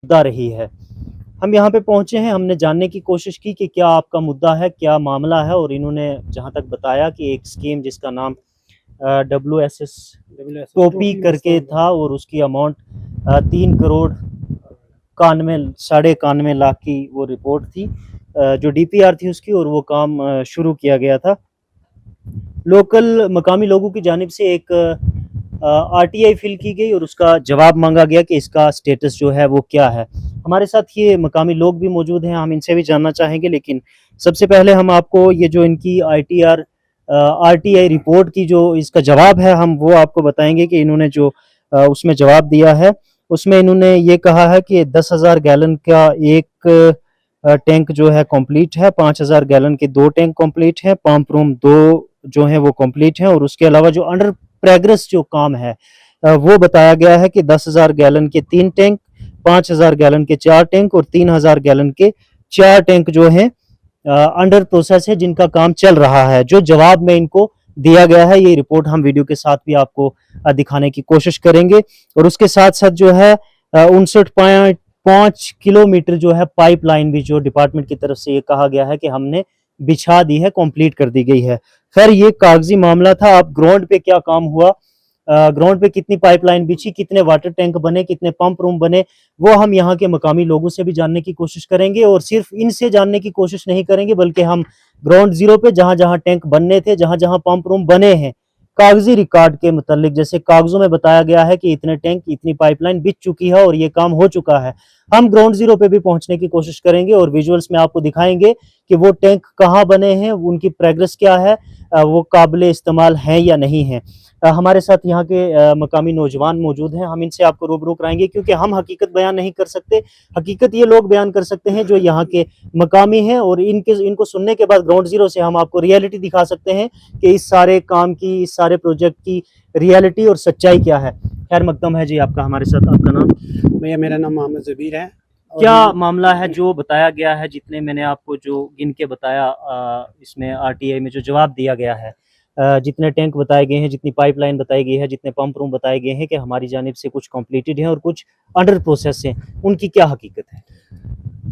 मुद्दा रही है। हम यहाँ पे पहुँचे हैं, हमने जानने की कोशिश की कि क्या आपका मुद्दा है, क्या मामला है और इन्होंने जहाँ तक बताया कि एक स्कीम जिसका नाम WSS टोपी करके था और उसकी अमाउंट 3 करोड़ 91 साढ़े 91 लाख की वो रिपोर्ट थी, जो DPR थी उसकी, और वो काम शुरू किया गया था। लोकल मकामी लोगों की जानिब से एक RTI फिल की गई और उसका जवाब मांगा गया कि इसका स्टेटस जो है वो क्या है। हमारे साथ ये मकामी लोग भी मौजूद हैं, हम इनसे भी जानना चाहेंगे, लेकिन सबसे पहले हम आपको ये जो इनकी RTI रिपोर्ट की जो इसका जवाब है, हम वो आपको बताएंगे कि इन्होंने जो उसमें जवाब दिया है, उसमें इन्होंने ये कहा है कि 10,000 गैलन का एक टैंक जो है कंप्लीट है, 5,000 गैलन के 2 टैंक कंप्लीट है, पंप रूम 2 जो है वो कंप्लीट है, और उसके अलावा जो अंडर प्रोग्रेस जो काम है वो बताया गया है कि 10,000 गैलन के 3 टैंक, 5,000 गैलन के 4 टैंक और 3,000 गैलन के 4 टैंक जो है अंडर प्रोसेस है, जिनका काम चल रहा है। जो जवाब में इनको दिया गया है, ये रिपोर्ट हम वीडियो के साथ भी आपको दिखाने की कोशिश करेंगे, और उसके साथ साथ जो है 59.5 किलोमीटर जो है पाइपलाइन भी जो डिपार्टमेंट की तरफ से ये कहा गया है कि हमने बिछा दी है, कंप्लीट कर दी गई है। खैर ये कागजी मामला था, अब ग्राउंड पे क्या काम हुआ, ग्राउंड पे कितनी पाइपलाइन बिछी, कितने वाटर टैंक बने, कितने पंप रूम बने, वो हम यहाँ के मकामी लोगों से भी जानने की कोशिश करेंगे, और सिर्फ इनसे जानने की कोशिश नहीं करेंगे बल्कि हम ग्राउंड जीरो पे जहां जहां टैंक बनने थे, जहां जहां पंप रूम बने हैं, कागजी रिकॉर्ड के मुतालिक जैसे कागजों में बताया गया है कि इतने टैंक, इतनी पाइपलाइन बिछ चुकी है और ये काम हो चुका है, हम ग्राउंड जीरो पे भी पहुंचने की कोशिश करेंगे और विजुअल्स में आपको दिखाएंगे कि वो टैंक कहाँ बने हैं, उनकी प्रोग्रेस क्या है, वो काबिले इस्तेमाल हैं या नहीं है। हमारे साथ यहाँ के मकामी नौजवान मौजूद हैं, हम इनसे आपको रूबरू कराएंगे, क्योंकि हम हकीकत बयान नहीं कर सकते, हकीकत ये लोग बयान कर सकते हैं जो यहाँ के मकामी हैं, और इनको सुनने के बाद ग्राउंड जीरो से हम आपको रियलिटी दिखा सकते हैं कि इस सारे काम की, इस सारे प्रोजेक्ट की रियलिटी और सच्चाई क्या है। खैर मकदम है जी आपका हमारे साथ, आपका नाम? भैया मेरा नाम मोहम्मद ज़बीर है। क्या मामला है जो बताया गया है, जितने मैंने आपको जो गिन के बताया, इसमें RTI में जो जवाब दिया गया है, जितने टैंक बताए गए हैं, जितनी पाइपलाइन बताई गई है, जितने पंप रूम बताए गए हैं कि हमारी जानिब से कुछ कंप्लीटेड हैं और कुछ अंडर प्रोसेस हैं, उनकी क्या हकीकत है?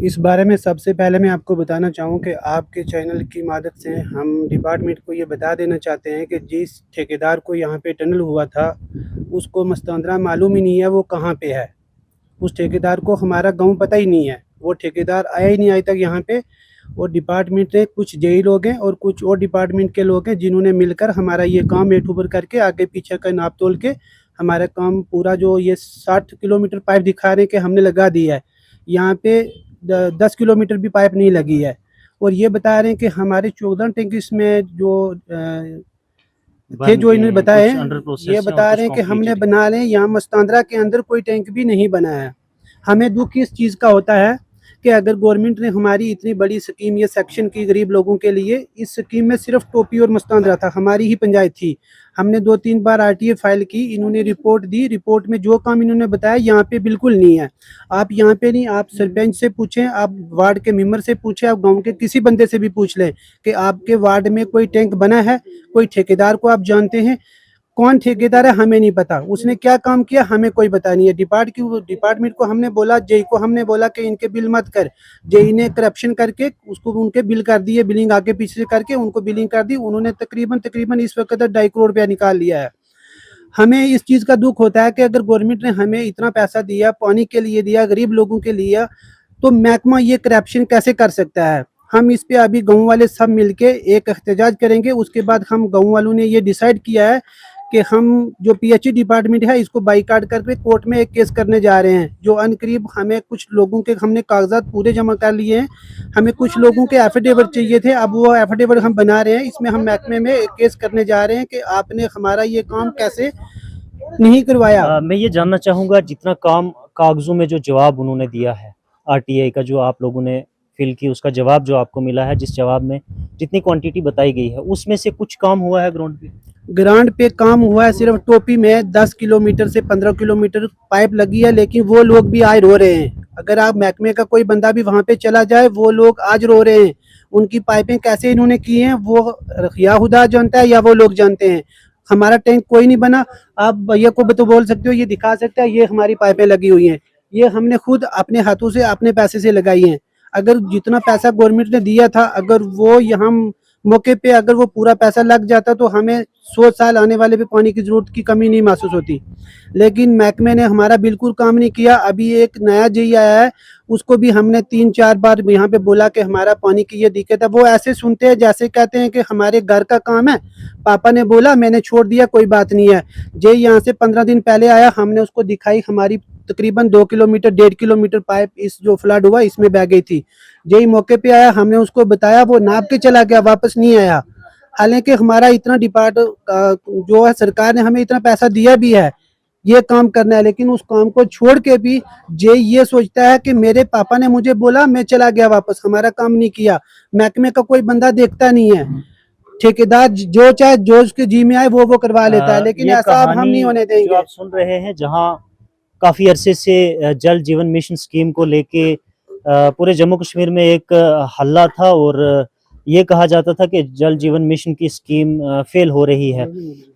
इस बारे में सबसे पहले मैं आपको बताना चाहूँ कि आपके चैनल की मदद से हम डिपार्टमेंट को ये बता देना चाहते हैं कि जिस ठेकेदार को यहाँ पे टनल हुआ था उसको मस्तंदरा मालूम ही नहीं है वो कहाँ पे है। उस ठेकेदार को हमारा गांव पता ही नहीं है, वो ठेकेदार आया ही नहीं आज तक यहाँ पे। और डिपार्टमेंट में कुछ जेई लोग हैं और कुछ और डिपार्टमेंट के लोग हैं जिन्होंने मिलकर हमारा ये काम एठूबर करके आगे पीछे का नाप तोल के हमारा काम पूरा जो ये 60 किलोमीटर पाइप दिखा रहे हैं कि हमने लगा दिया है, यहाँ पे 10 किलोमीटर भी पाइप नहीं लगी है। और ये बता रहे हैं कि हमारे 14 टैंक इसमें जो थे जो इन्होंने बताए, ये बता रहे हैं कि हमने बना रहे हैं, यहाँ मस्तांद्रा के अंदर कोई टैंक भी नहीं बना है। हमें दुख इस चीज़ का होता है कि अगर गवर्नमेंट ने हमारी इतनी बड़ी स्कीम ये सेक्शन की गरीब लोगों के लिए, इस स्कीम में सिर्फ टोपी और मस्तांद्रा था, हमारी ही पंचायत थी। हमने 2-3 बार RTI फाइल की, इन्होंने रिपोर्ट दी, रिपोर्ट में जो काम इन्होंने बताया यहाँ पे बिल्कुल नहीं है। आप यहाँ पे नहीं, आप सरपंच से पूछें, आप वार्ड के मेंबर से पूछें, आप गाँव के किसी बंदे से भी पूछ लें कि आपके वार्ड में कोई टैंक बना है, कोई ठेकेदार को आप जानते हैं, कौन ठेकेदार है हमें नहीं पता, उसने क्या काम किया हमें कोई पता नहीं है। डिपार्टमेंट को हमने बोला, जेई को हमने बोला कि इनके बिल मत कर, जेई ने करप्शन करके उसको उनके बिल कर दिए, बिलिंग आगे पीछे करके उनको बिलिंग कर दी, उन्होंने तकरीबन इस वक्त 2.5 करोड़ रुपया निकाल लिया है। हमें इस चीज़ का दुख होता है कि अगर गवर्नमेंट ने हमें इतना पैसा दिया, पानी के लिए दिया, गरीब लोगों के लिए, तो महकमा ये करप्शन कैसे कर सकता है। हम इस पे अभी गाँव वाले सब मिलके एक एहतजाज करेंगे, उसके बाद हम गाँव वालों ने ये डिसाइड किया है कि हम जो PHE डिपार्टमेंट है इसको बाईकाट करके कोर्ट में एक केस करने जा रहे हैं। जो अनकरीब हमें कुछ लोगों के हमने कागजात पूरे जमा कर लिए हैं, हमें कुछ लोगों के एफिडेविट चाहिए थे, अब वो एफिडेविट हम बना रहे हैं। इसमें हम महकमे में एक केस करने जा रहे हैं कि आपने हमारा ये काम कैसे नहीं करवाया। मैं ये जानना चाहूँगा, जितना काम कागजों में जो जवाब उन्होंने दिया है RTI का, जो आप लोगों ने फिल की, उसका जवाब जो आपको मिला है, जिस जवाब में जितनी क्वांटिटी बताई गई है, उसमें से कुछ काम हुआ है ग्राउंड पे? ग्राउंड पे काम हुआ है, सिर्फ टोपी में 10 किलोमीटर से 15 किलोमीटर पाइप लगी है, लेकिन वो लोग भी आज रो रहे हैं। अगर आप महकमे का कोई बंदा भी वहाँ पे चला जाए, वो लोग आज रो रहे हैं। उनकी पाइपें कैसे इन्होंने की हैं वो या खुदा जानता है या वो लोग जानते हैं। हमारा टैंक कोई नहीं बना। आप भैया को तो बोल सकते हो, ये दिखा सकते हैं, ये हमारी पाइपें लगी हुई हैं, ये हमने खुद अपने हाथों से अपने पैसे से लगाई हैं। अगर जितना पैसा गवर्नमेंट ने दिया था, अगर वो यहाँ मौके पे अगर वो पूरा पैसा लग जाता तो हमें 100 साल आने वाले भी पानी की ज़रूरत की कमी नहीं महसूस होती। लेकिन महकमे ने हमारा बिल्कुल काम नहीं किया। अभी एक नया जेई आया है, उसको भी हमने 3-4 बार यहाँ पे बोला कि हमारा पानी की ये दिक्कत है। वो ऐसे सुनते हैं जैसे कहते हैं कि हमारे घर का काम है, पापा ने बोला मैंने छोड़ दिया, कोई बात नहीं है। जेई यहाँ से 15 दिन पहले आया, हमने उसको दिखाई हमारी तकरीबन 2 किलोमीटर 1.5 किलोमीटर पाइप इस जो फ्लड हुआ इसमें बह गई थी। जेई मौके पे आया, हमने उसको बताया, वो नाप के चला गया, वापस नहीं आया। हालांकि हमारा इतना जो है सरकार ने हमें इतना पैसा दिया भी है ये काम करना है, लेकिन उस काम को छोड़ के भी जेई ये सोचता है कि मेरे पापा ने मुझे बोला मैं चला गया वापस, हमारा काम नहीं किया। महकमे का कोई बंदा देखता नहीं है, ठेकेदार जो चाहे जो उसके जी में आए वो करवा लेता है, लेकिन ये ऐसा अब हम कहानी नहीं होने जो देंगे। आप सुन रहे हैं, जहां काफी अरसे से जल जीवन मिशन स्कीम को लेके पूरे जम्मू कश्मीर में एक हल्ला था और ये कहा जाता था कि जल जीवन मिशन की स्कीम फेल हो रही है।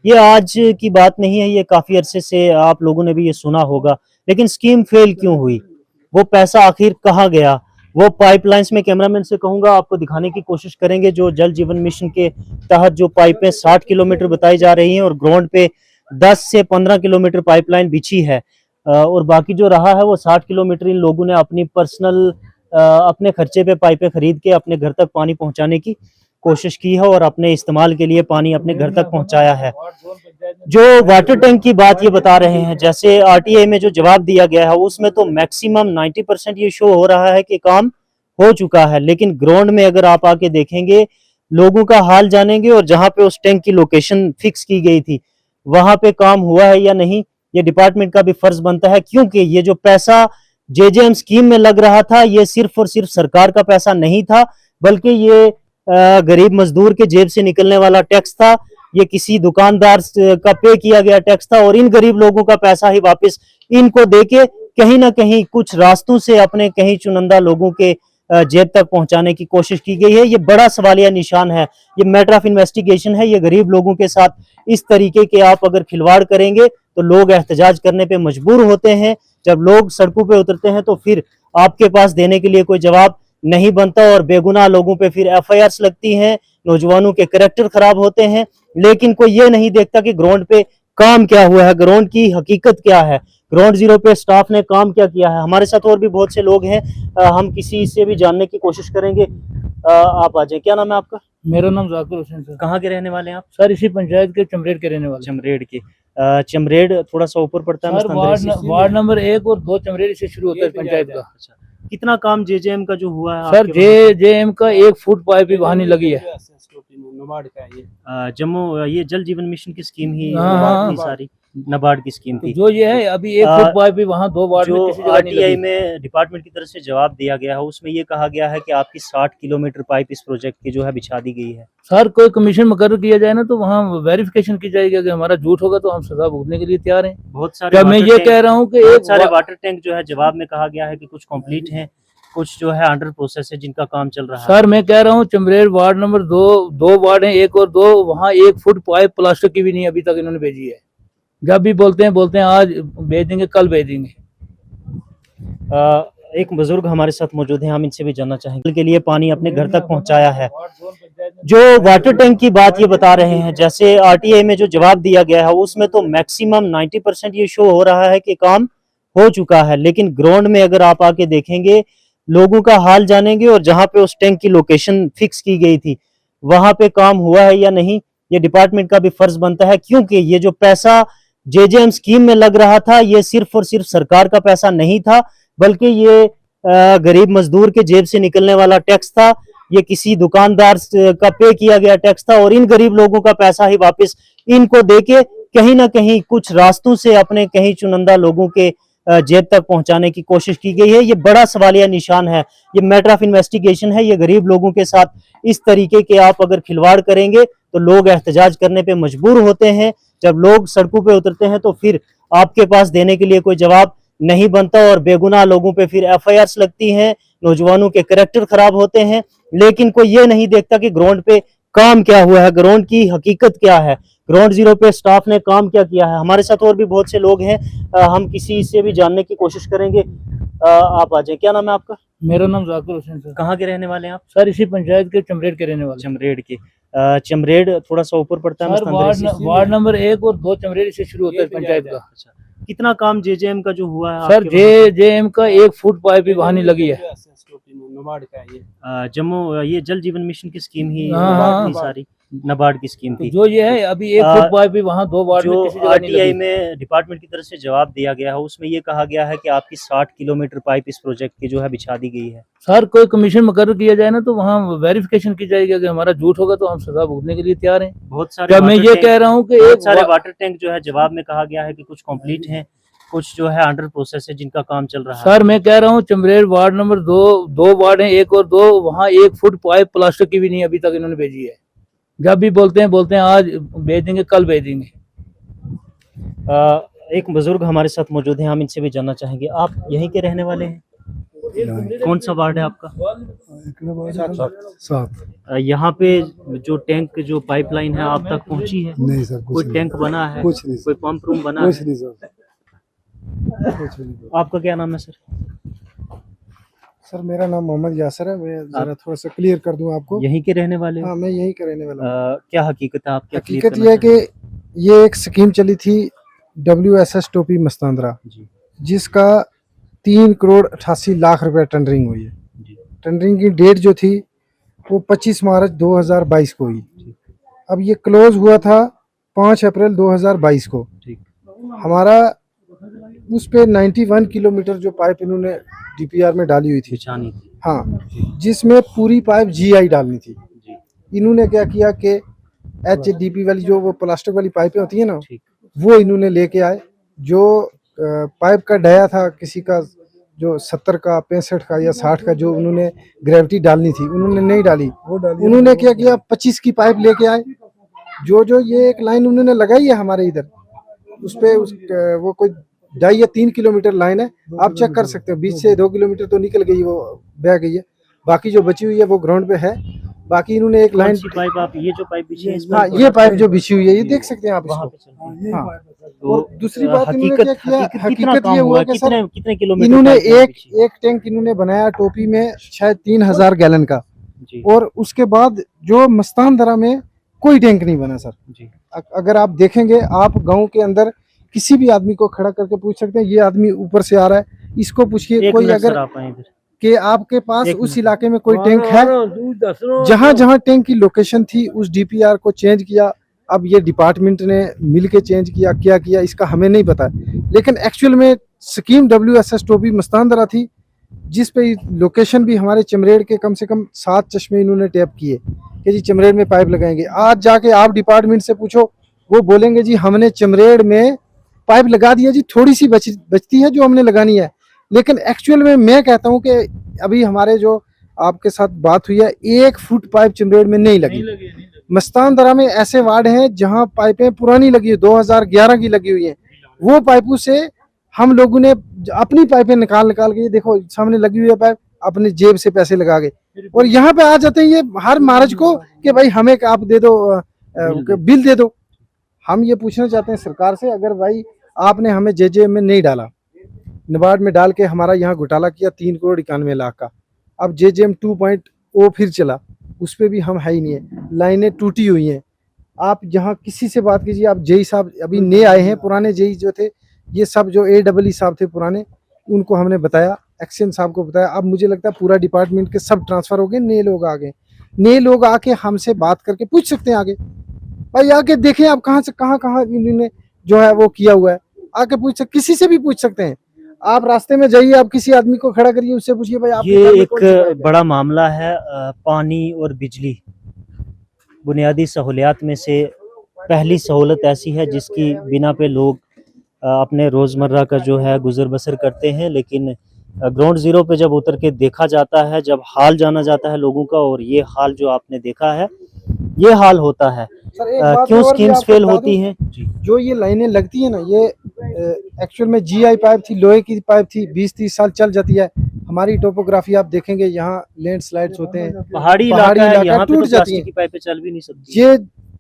ये आज की बात नहीं है, ये काफी अरसे से आप लोगों ने भी ये सुना होगा। लेकिन स्कीम फेल क्यों हुई, वो पैसा आखिर कहाँ गया, वो पाइपलाइंस में कैमरामैन से कहूंगा आपको दिखाने की कोशिश करेंगे। जो जल जीवन मिशन के तहत जो पाइपें 60 किलोमीटर बताई जा रही हैं और ग्राउंड पे 10 से 15 किलोमीटर पाइपलाइन बिछी है, और बाकी जो रहा है वो 60 किलोमीटर इन लोगों ने अपनी पर्सनल अपने खर्चे पे पाइपें खरीद के अपने घर तक पानी पहुंचाने की कोशिश की है और अपने इस्तेमाल के लिए पानी अपने घर तक पहुंचाया है। जो वाटर टैंक की बात ये बता रहे हैं, जैसे आरटीआई में जो जवाब दिया गया है उसमें तो मैक्सिमम 90% ये शो हो रहा है कि काम हो चुका है। लेकिन ग्राउंड में अगर आप आके देखेंगे, लोगों का हाल जानेंगे और जहां पे उस टैंक की लोकेशन फिक्स की गई थी वहां पे काम हुआ है या नहीं, ये डिपार्टमेंट का भी फर्ज बनता है। क्योंकि ये जो पैसा जेजेएम स्कीम में लग रहा था ये सिर्फ और सिर्फ सरकार का पैसा नहीं था, बल्कि ये गरीब मजदूर के जेब से निकलने वाला टैक्स था, ये किसी दुकानदार का पे किया गया टैक्स था और इन गरीब लोगों का पैसा ही वापस इनको देके कहीं ना कहीं कुछ रास्तों से अपने कहीं चुनिंदा लोगों के जेब तक पहुंचाने की कोशिश की गई है। ये बड़ा सवालिया निशान है, ये मैटर ऑफ इन्वेस्टिगेशन है। ये गरीब लोगों के साथ इस तरीके के आप अगर खिलवाड़ करेंगे तो लोग एहतजाज करने पे मजबूर होते हैं। जब लोग सड़कों पे उतरते हैं तो फिर आपके पास देने के लिए कोई जवाब नहीं बनता और बेगुनाह लोगों पे फिर एफआईआर लगती हैं, नौजवानों के कैरेक्टर खराब होते हैं। लेकिन कोई ये नहीं देखता कि ग्राउंड पे काम क्या हुआ है, ग्राउंड की हकीकत क्या है, ग्राउंड जीरो पे स्टाफ ने काम क्या किया है। हमारे साथ और भी बहुत से लोग हैं, हम किसी से भी जानने की कोशिश करेंगे। आप आ जाए, क्या नाम है आपका? मेरा नाम जाकिर हुसैन सर। कहाँ के रहने वाले हैं आप? सर इसी पंचायत के चमरेड के रहने वाले। चमरेड के। चमरेड थोड़ा सा ऊपर पड़ता है सर वार्ड नंबर 1 और 2 चमरेड से शुरू होता है पंचायत का। अच्छा, कितना काम जेजेएम का जो हुआ है सर जेजेएम का 1 फुट पाइप भी वहाँ नहीं लगी है। जम्मू ये जल जीवन मिशन की स्कीम ही हाँ, सारी नाबार्ड की स्कीम थी। जो ये है अभी 1 फुट पाइप भी वहाँ 2 वार्ड में किसी जगह नहीं आरटीआई लगी। में डिपार्टमेंट की तरफ से जवाब दिया गया है उसमें ये कहा गया है कि आपकी 60 किलोमीटर पाइप इस प्रोजेक्ट की जो है बिछा दी गई है। सर कोई कमीशन मुकर्रर किया जाए ना तो वहाँ वेरिफिकेशन की जाएगी, अगर हमारा झूठ होगा तो हम सजा भुगतने के लिए तैयार हैं। बहुत सारे क्या मैं ये कह रहा हूँ कि बहुत सारे वाटर टैंक जो है जवाब में कहा गया है कि कुछ कंप्लीट हैं, कुछ जो है अंडर प्रोसेस है जिनका काम चल रहा है। सर मैं कह रहा हूँ चमरेड वार्ड नंबर 2 वार्ड है 1 और 2, वहाँ 1 फुट पाइप प्लास्टिक की भी नहीं अभी तक इन्होंने भेजी है। जब भी बोलते हैं आज भेज देंगे, कल भेज देंगे। एक बुजुर्ग हमारे साथ मौजूद हैं, हम इनसे भी जानना चाहेंगे के लिए पानी अपने घर तक पहुंचाया है। जो वाटर टैंक की बात ये बता रहे हैं, जैसे आरटीआई में जो जवाब दिया गया है उसमें तो मैक्सिमम 90% ये शो हो रहा है कि काम हो चुका है। लेकिन ग्राउंड में अगर आप आके देखेंगे, लोगों का हाल जानेंगे और जहां पे उस टैंक की लोकेशन फिक्स की गई थी वहां पे काम हुआ है या नहीं, ये डिपार्टमेंट का भी फर्ज बनता है। क्योंकि ये जो पैसा जेजेएम स्कीम में लग रहा था ये सिर्फ और सिर्फ सरकार का पैसा नहीं था, बल्कि ये गरीब मजदूर के जेब से निकलने वाला टैक्स था, ये किसी दुकानदार का पे किया गया टैक्स था और इन गरीब लोगों का पैसा ही वापस इनको देके कहीं ना कहीं कुछ रास्तों से अपने कहीं चुनिंदा लोगों के जेब तक पहुंचाने की कोशिश की गई है। ये बड़ा सवालिया निशान है, ये मैटर ऑफ इन्वेस्टिगेशन है। ये गरीब लोगों के साथ इस तरीके के आप अगर खिलवाड़ करेंगे तो लोग एहतजाज करने पे मजबूर होते हैं। जब लोग सड़कों पे उतरते हैं तो फिर आपके पास देने के लिए कोई जवाब नहीं बनता और बेगुनाह लोगों पे फिर एफआईआर लगती हैं, नौजवानों के कैरेक्टर खराब होते हैं। लेकिन कोई ये नहीं देखता कि ग्राउंड पे काम क्या हुआ है, ग्राउंड की हकीकत क्या है, ग्राउंड जीरो पे स्टाफ ने काम क्या किया है। हमारे साथ और भी बहुत से लोग हैं, हम किसी से भी जानने की कोशिश करेंगे। आप आ जाए, क्या नाम है आपका? मेरा नाम जाकिर हुसैन सर। कहाँ के रहने वाले हैं आप? सर इसी पंचायत के चमरेड़ के रहने वाले। चमरेड़ के। चमरेड़ थोड़ा सा ऊपर पड़ता है सर मस्तानगढ़ से। वार्ड नंबर 1 और 2 चमरेड़ से शुरू होता है पंचायत का। अच्छा, कितना काम जेजेएम का जो हुआ है सर आपके वहाँ? जेएम का 1 फुट पाइप भी वहाँ नहीं लगी है। जम्मू ये जल जीवन मिशन की स्कीम ही हाँ, थी सारी, नाबार्ड की स्कीम तो थी। जो ये है अभी 1 फुट पाइप भी वहाँ 2 वार्ड में जो किसी जगह नहीं आरटीआई लगी। में डिपार्टमेंट की तरफ से जवाब दिया गया है, उसमें ये कहा गया है कि आपकी 60 किलोमीटर पाइप इस प्रोजेक्ट की जो है बिछा दी गई है। सर कोई कमीशन मुकर्रर किया जाए ना तो वहाँ वेरिफिकेशन की जाएगी, अगर हमारा झूठ होगा तो हम सजा भुगतने के लिए तैयार हैं। बहुत सारे क्या मैं वाटर ये टैंक- कह रहा हूँ कि बहुत एक सारे वाटर टैंक जो है जवाब में कहा गया है कि कुछ कंप्लीट हैं, कुछ जो है अंडर प्रोसेस है, जिनका काम चल रहा है। सर मैं कह रहा हूँ चमरेड़ वार्ड नंबर 2 वार्ड हैं 1 और 2, वहाँ 1 फुट पाइप प्लास्टिक की भी नहीं अभी तक इन्होंने भेजी है। जब भी बोलते हैं आज भेज देंगे, कल भेज देंगे। एक बुजुर्ग हमारे साथ मौजूद हैं, हम इनसे भी जानना चाहेंगे। आप यहीं के रहने वाले हैं? कौन सा वार्ड है आपका? यहाँ पे जो टैंक जो पाइपलाइन है आप तक पहुँची है? नहीं सर, कोई टैंक बना है? कुछ नहीं कोई पंप रूम बना कुछ है? नहीं सर, कुछ नहीं। आपका क्या नाम है सर? सर मेरा नाम मोहम्मद यासर है। मैं जरा थोड़ा सा क्लियर कर दूं आपको। यहीं के रहने वाले हो? हाँ, मैं यहीं का रहने वाला हूँ। क्या हकीकत है, आप क्या clear हकीकत करना यह है चाहेंगे? कि ये एक स्कीम चली थी WSS टोपी मस्तांद्रा, जी जिसका 3 करोड़ 88 लाख रुपए टेंडरिंग हुई है। जी टेंडरिंग की डेट जो थी वो 25 मार्च 2022 को हुई। अब ये क्लोज हुआ था 5 अप्रैल 2022 को। ठीक। हमारा उस पे 91 किलोमीटर जो पाइप इन्होंने DPR में डाली हुई थी, बिछानी थी। हाँ, जिसमें पूरी पाइप GI डालनी थी। जी इन्होंने क्या किया कि HDP वाली जो वो प्लास्टिक वाली पाइपें होती है ना, ठीक। वो इन्होंने लेके आए। जो पाइप का डाया था किसी का जो 70 का 65 का या 60 का, जो उन्होंने ग्रेविटी डालनी थी उन्होंने नहीं डाली। उन्होंने क्या किया 25 की पाइप लेके आए। जो ये एक लाइन उन्होंने लगाई है हमारे इधर, उस पे वो कोई 2.5 या 3 किलोमीटर लाइन है, आप चेक कर सकते हो। बीच से 2 किलोमीटर तो निकल गई, वो बह गई है। बाकी जो बची हुई है वो ग्राउंड पे है। बाकी इन्होंने एक लाइन, पाइप आप ये जो पाइप बिछी है इसमें हाँ, ये पाइप जो बिछी हुई है ये देख सकते हैं आप वहाँ इसको। पे चल रही है। हाँ, तो और दूसरी बात इन्होंने क्या किया, कितना हकीकत काम ये हुआ है? कि सर कितने किलोमीटर इन्होंने पाइप यहाँ एक बिछी है? टैंक इन्होंने बनाया टोपी में शायद 3000 गैलन का, जी और उसके बाद जो मस्तान दरा में कोई टैंक नहीं बना सर। जी अगर आप देखेंगे, आप गांव के अंदर किसी भी आदमी को खड़ा करके पूछ सकते हैं, ये आदमी ऊपर से आ रहा है, इसको पूछिए। एक कोई मिनट अगर सर, आप आए इधर। कि आपके पास एक उस मिनट। इलाके में कोई टैंक है, जहां जहां टैंक की लोकेशन थी उस DPR को चेंज किया। अब ये डिपार्टमेंट ने मिलके चेंज किया, क्या किया इसका हमें नहीं पता, लेकिन एक्चुअल में स्कीम WSS टोपी मस्तान दरा थी, जिस पे लोकेशन भी हमारे चमरेड़ के कम से कम 7 चश्मे इन्होंने टैप किए कि जी चमरेड़ में पाइप लगाएंगे। आज जाके आप डिपार्टमेंट से पूछो, वो बोलेंगे जी हमने चमरेड़ में पाइप लगा दिया जी, थोड़ी सी बचती है जो हमने लगानी है। लेकिन एक्चुअल में मैं कहता हूं कि अभी हमारे जो आपके साथ बात हुई है, 1 फुट पाइप चमरेड़ में नहीं लगी। मस्तान दरा में ऐसे वार्ड हैं जहां पाइपें पुरानी लगी हुई 2011 की लगी हुई है, वो पाइपों से हम लोगों ने अपनी पाइपें निकाल के, ये देखो सामने लगी हुई है पाइप, अपने जेब से पैसे लगा के, और यहाँ पे आ जाते हैं ये हर मार्च को कि भाई हमें आप दे दो, बिल दे दो। हम ये पूछना चाहते हैं सरकार से, अगर भाई आपने हमें JJM में नहीं डाला, नाबार्ड में डाल के हमारा यहाँ घोटाला किया 3 करोड़ 91 लाख का, अब JJM 2.0 फिर चला, उस पर भी हम है ही नहीं है, लाइनें टूटी हुई हैं। आप जहाँ किसी से बात कीजिए, आप जेई साहब अभी नए आए हैं, पुराने जेई जो थे ये सब जो AEE साहब थे पुराने, उनको हमने बताया, एक्शन साहब को बताया। अब मुझे लगता है पूरा डिपार्टमेंट के सब ट्रांसफर हो गए, नए लोग आ गए। नए लोग आके हमसे बात करके पूछ सकते हैं, आगे भाई आके देखें आप कहाँ से कहाँ इन्होंने जो है वो किया हुआ है, आके पूछ सकते, किसी से भी पूछ सकते हैं। आप रास्ते में जाइए, आप किसी आदमी को खड़ा करिए, उससे पूछिए भाई आप ये एक बड़ा मामला है। पानी और बिजली बुनियादी सहूलियात में से पहली सहूलत ऐसी है जिसकी बिना पे लोग अपने रोज़मर्रा का जो है गुजर बसर करते हैं, लेकिन ग्राउंड जीरो पे जब उतर के देखा जाता है, जब हाल जाना जाता है लोगों का, और ये हाल जो आपने देखा है ये हाल होता है। सर, एक बात क्यों और भी स्कीम्स आपको फेल बता होती दूं, हैं जी? जो ये लाइनें लगती है ना, ये एक्चुअल में GI पाइप थी, लोहे की पाइप थी, 20-30 साल चल जाती है। हमारी टोपोग्राफी आप देखेंगे, यहाँ लैंडस्लाइड्स होते हैं, पहाड़ी इलाका है, यहाँ पे टूट तो जाती प्लास्टिक है। की पाइपें चल भी नहीं सकती। ये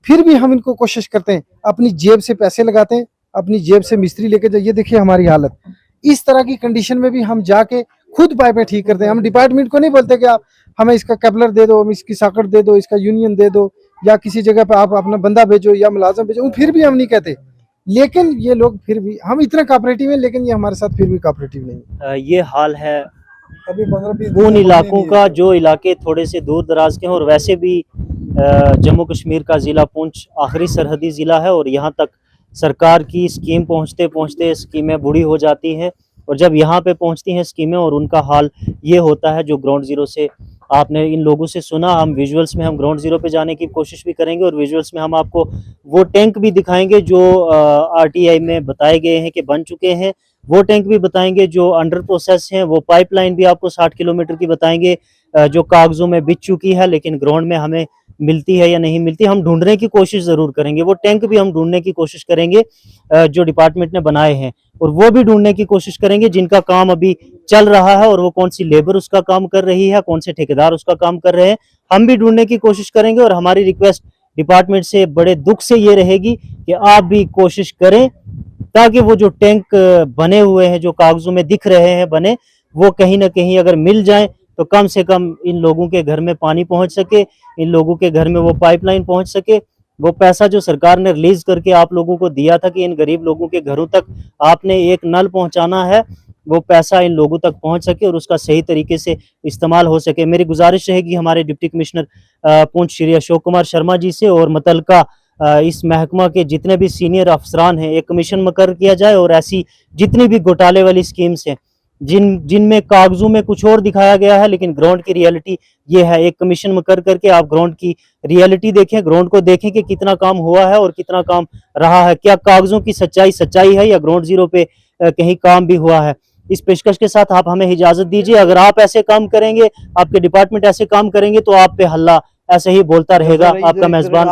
फिर भी हम इनको कोशिश करते हैं, अपनी जेब से पैसे लगाते हैं, अपनी जेब से मिस्त्री लेके जाइए, देखिए हमारी हालत। इस तरह की कंडीशन में भी हम जाके खुद पाइपें ठीक करते हैं। हम डिपार्टमेंट को नहीं बोलते कि आप हमें इसका कैपलर दे दो, हम इसकी साकट दे दो, इसका यूनियन दे दो, या किसी जगह पे आप अपना बंदा भेजो या मुलाजम भेजो, फिर भी हम नहीं कहते। लेकिन ये लोग फिर भी, हम इतना कोऑपरेटिव हैं लेकिन ये हमारे साथ फिर भी कोऑपरेटिव नहीं है। ये हाल है अभी 15-20 उन इलाकों का जो इलाके थोड़े से दूर दराज के हैं, और वैसे भी जम्मू कश्मीर का ज़िला पुंछ आखिरी सरहदी ज़िला है, और यहाँ तक सरकार की स्कीम पहुँचते पहुँचते स्कीमें बूढ़ी हो जाती हैं, और जब यहाँ पे पहुँचती हैं स्कीमें और उनका हाल ये होता है जो ग्राउंड ज़ीरो से आपने इन लोगों से सुना। हम विजुअल्स में हम ग्राउंड ज़ीरो पे जाने की कोशिश भी करेंगे, और विजुअल्स में हम आपको वो टैंक भी दिखाएंगे जो आरटीआई में बताए गए हैं कि बन चुके हैं, वो टैंक भी बताएंगे जो अंडर प्रोसेस हैं, वो पाइपलाइन भी आपको 60 किलोमीटर की बताएंगे जो कागजों में बिक चुकी है लेकिन ग्राउंड में हमें मिलती है या नहीं मिलती। हम ढूंढने की कोशिश ज़रूर करेंगे, वो टैंक भी हम ढूंढने की कोशिश करेंगे जो डिपार्टमेंट ने बनाए हैं, और वो भी ढूंढने की कोशिश करेंगे जिनका काम अभी चल रहा है, और वो कौन सी लेबर उसका काम कर रही है, कौन से ठेकेदार उसका काम कर रहे हैं, हम भी ढूंढने की कोशिश करेंगे। और हमारी रिक्वेस्ट डिपार्टमेंट से बड़े दुख से ये रहेगी कि आप भी कोशिश करें ताकि वो जो टैंक बने हुए हैं, जो कागजों में दिख रहे हैं बने, वो कहीं ना कहीं अगर मिल जाएं तो कम से कम इन लोगों के घर में पानी पहुंच सके, इन लोगों के घर में वो पाइपलाइन पहुंच सके। वो पैसा जो सरकार ने रिलीज करके आप लोगों को दिया था कि इन गरीब लोगों के घरों तक आपने एक नल पहुंचाना है, वो पैसा इन लोगों तक पहुंच सके और उसका सही तरीके से इस्तेमाल हो सके। मेरी गुजारिश रहेगी हमारे डिप्टी कमिश्नर पुंछ श्री अशोक कुमार शर्मा जी से और मुतल्लिका इस महकमा के जितने भी सीनियर अफसरान हैं, एक कमीशन मुकर्रर किया जाए और ऐसी जितनी भी घोटाले वाली स्कीम्स हैं जिनमें कागजों में कुछ और दिखाया गया है लेकिन ग्राउंड की रियलिटी ये है, एक कमीशन मुकर्रर करके आप ग्राउंड की रियलिटी देखें, ग्राउंड को देखें कि कितना काम हुआ है और कितना काम रहा है, क्या कागजों की सच्चाई है या ग्राउंड जीरो पे कहीं काम भी हुआ है। इस पेशकश के साथ आप हमें इजाजत दीजिए। अगर आप ऐसे काम करेंगे, आपके डिपार्टमेंट ऐसे काम करेंगे तो आप पे हल्ला ऐसे ही बोलता रहेगा। आपका मेजबान